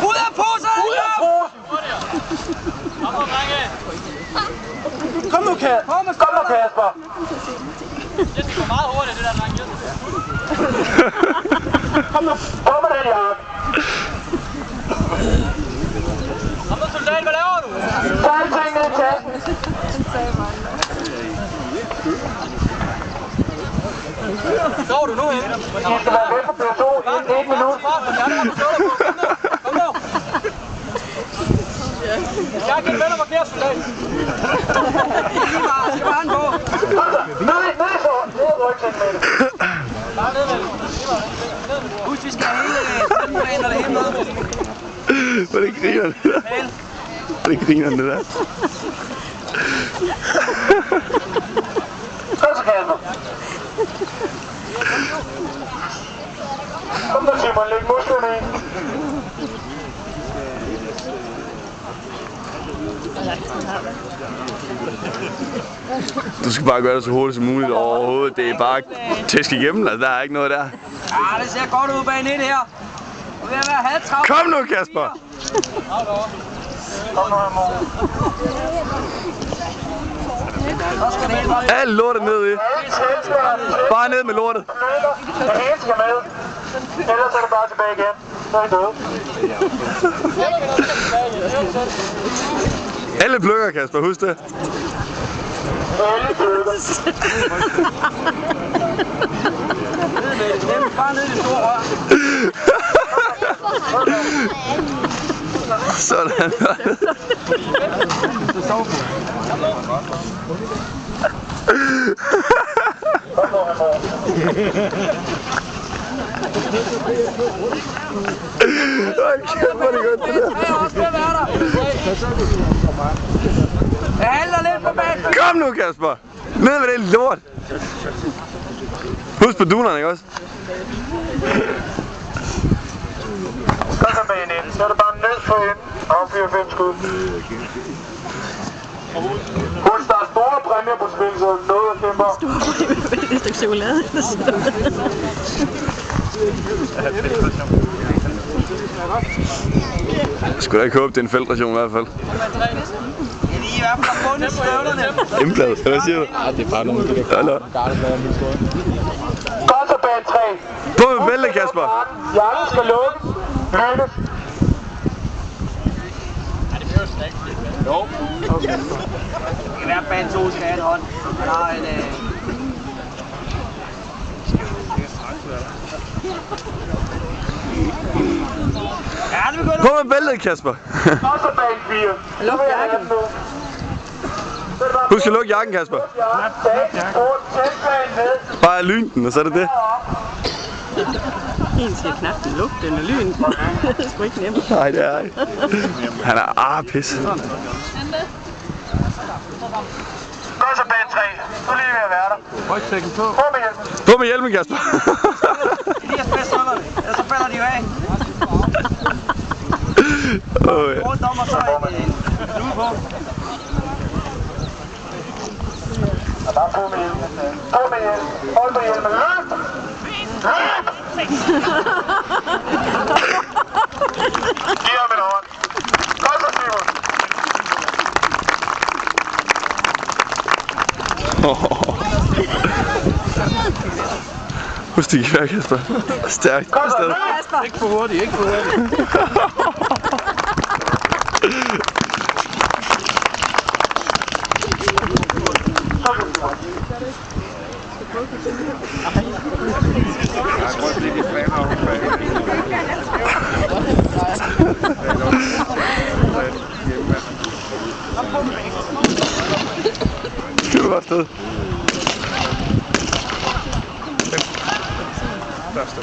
Ud af posen! Ud af posen! Kom nu, Kasper! Kom nu, Kasper! Det går meget hurtigt, det der dreng. Kom nu, kom med den jakke! Kom nu, soldat, hvad laver du? Så er alting ned i kassen. Står du nu hen? I skal være med på person inden 1 minut. Kom nu! Jeg kan vende mig flere soldat. Ikke bare, skal bare han på. Ned i ryggen med det. Bare ned med det. Husk, vi skal have hele planen og det hele med. Hvor det griner det der? Hvor det griner det der? Kom så, Kasper. Kom nu, Simon, læg musklerne i. Du skal bare gøre det så hurtigt som muligt overhovedet. Det er bare tæsk igennem, altså der er ikke noget der. Ja, det ser godt ud bag net her. Du er ved at være halvtravlt. Kom nu, Kasper! Kom nu, Amor. Alt lortet ned i. Bare ned med lortet. Det hele skal med. Ellers er det bare tilbage igen. Så er I døde. Alle plukker, Kasper, husk det. Alle plukker. Bare ned i det store rør. Sådan. Kom nu, Amor. Hold kæft, hvor er det godt, det der. Jeg halter lidt på banen. Kom nu, Kasper! Ned med det lort! Husk på dunerne, ikke også? Kom så bag ind. Så er det bare ned på enden. Affyr 5 skud. Husk, der er store præmier på spil, så noget at kæmpe om. Store præmier, et stykke chokolade. Jeg skulle da ikke håbe, det er en feltration i hvert fald. I hvert fald har fundet støvlerne. Indbladet, hvad siger du? Ja, det er bare nogle af de der gardeblade, min skål. Godt så bag 3. På med bælte, Kasper! Jakken skal lukkes. Lykkes. Det kan være, at band 2 skal have en hånd. Der er en... Ja, det begynder. På med bæltet, Kasper! Godt så bag 4. Luk jakken. Husk at lukke jakken, Kasper. Bare lyn den, og så er det det. En skal knap den lugt, den er lyn. Det er sgu ikke nemt. Nej, det er ikke. Han er pis. Godt så bag 3. Nu lige ved at være der. Rygsækken på. På med hjelmen. På med hjelmen, Kasper. Lige at spidse ellers så falder de jo af. Ja. Rundt om og så en lude på. Og bare på med hjelmen. På med hjelmen. Hold på hjelmen. Løb! Løb! Giv ham en hånd. Godt så, Simon. Husk det gik, Kasper. Stærkt. Kom så, løb! Ikke for hurtigt, ikke for hurtigt. Det var godt sted. Første.